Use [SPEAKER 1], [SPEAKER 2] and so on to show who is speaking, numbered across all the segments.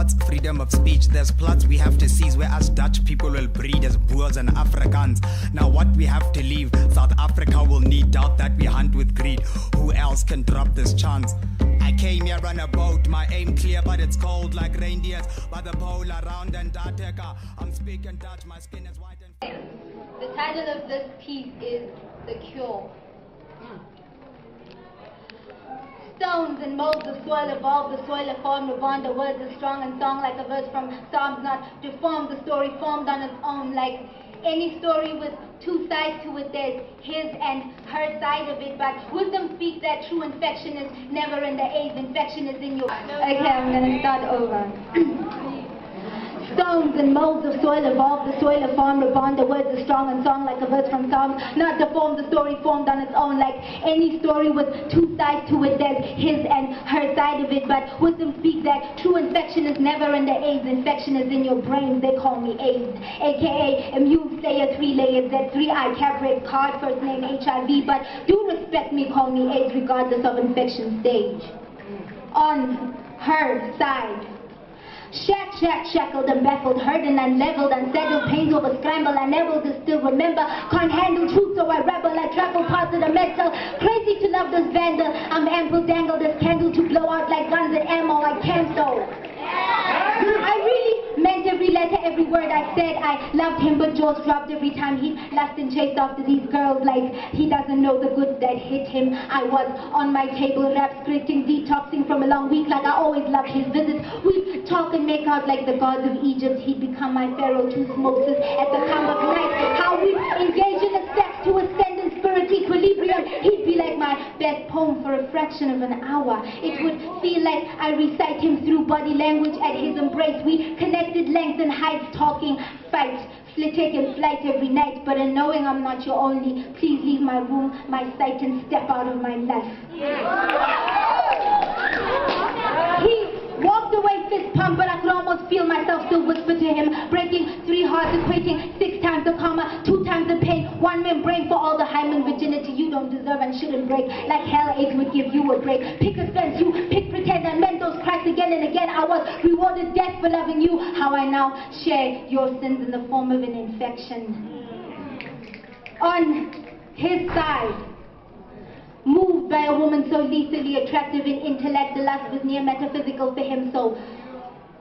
[SPEAKER 1] What's freedom of speech? There's plots we have to seize where us Dutch people will breed as Boers and Afrikaans. Now what we have to leave, South Africa will need doubt that we hunt with greed. Who else can drop this chance? I came here on a boat, my aim clear, but it's cold like reindeers by the pole around Antarctica. I'm speaking Dutch, my skin is white and...
[SPEAKER 2] The title of this piece is The Cure. Stones and molds of soil evolve, the soil a form, reborn, the words are strong and song like a verse from Psalms, not deformed, the story formed on its own, like any story with two sides to it, there's his and her side of it, but wisdom speaks that true infection is never in the AIDS, infection is in your... Okay, I'm gonna start over. Stones and molds of soil evolve, the soil a form, reborn, the words are strong and song like a verse from Psalms, not deformed, the story formed on its own, like any story with two sides to it, there's his and her side of it, but wisdom speaks that true infection is never in the AIDS, infection is in your brains, they call me AIDS, aka immune slayer, 3 layers, Z3I, cap rape card, first name HIV, but do respect me, call me AIDS regardless of infection stage. On her side, shackled and baffled, hurt and unleveled, unsettled, pains over scramble, unable to still remember, can't handle truth so I rebel, I travel past the metal, crazy to love this vandal, I'm ample dangled as candle to blow out like guns and ammo, I can't though. I really meant every letter, every word I said. I loved him, but jaws dropped every time he lust and chased after these girls like he doesn't know the good that hit him. I was on my table, rap scripting, detoxing from a long week like I always loved his visits. We'd talk and make out like the gods of Egypt. He'd become my pharaoh, 2 smokers at the come of night. How we engage in a sex to ascend in spirit equilibrium. He'd be like my best poem for a fraction of an hour. It would feel like I recite him through body language at his embrace. We connected lengths and heights, talking, fight, taking flight every night. But in knowing I'm not your only, please leave my room, my sight, and step out of my life. He walked away fist pump, but I could almost feel myself still whisper to him, breaking 3 hearts, equating 6 times the karma, 2 times the pain, 1 membrane for all the hymen virginity you don't deserve and shouldn't break. Like hell, AIDS would give you a break. Pick a fence, you pick pretend, and meant those cracks again and again. I was rewarded death for loving you. How I now share your sins in the form of an infection. On his side, moved by a woman so lethally attractive in intellect, the lust was near metaphysical for him. So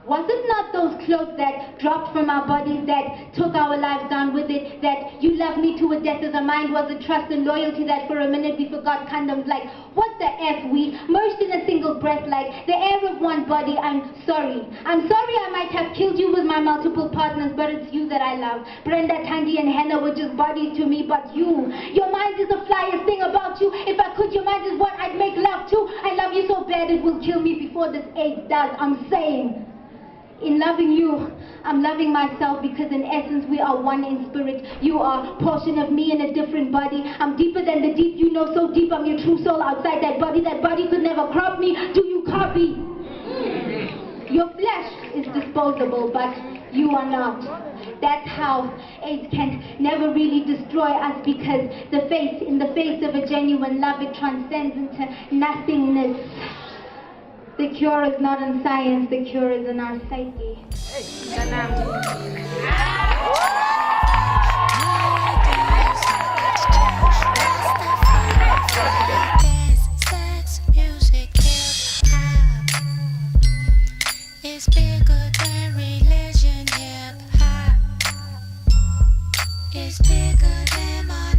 [SPEAKER 2] was it not those clothes that dropped from our bodies that took our lives down with it, that you loved me to a death as a mind? Was it trust and loyalty that for a minute we forgot condoms? Like what the F, we merged in a single breath like the air of one body. I'm sorry I might have killed you with my multiple partners, but it's you that I love. Brenda, Tandy and Hannah were just bodies to me, but your mind is the flyest thing about you. If I could, your mind is what I'd make love to. I love you so bad it will kill me before this AIDS does. I'm saying, in loving you, I'm loving myself, because in essence we are one in spirit. You are a portion of me in a different body. I'm deeper than the deep, you know, so deep I'm your true soul outside that body. That body could never crop me. Do you copy? Your flesh is disposable, but you are not. That's how AIDS can never really destroy us, because in the face of a genuine love, it transcends into nothingness. The cure is not in science, the cure is in our psyche.
[SPEAKER 3] It's bigger than religion, hip hop. It's bigger than my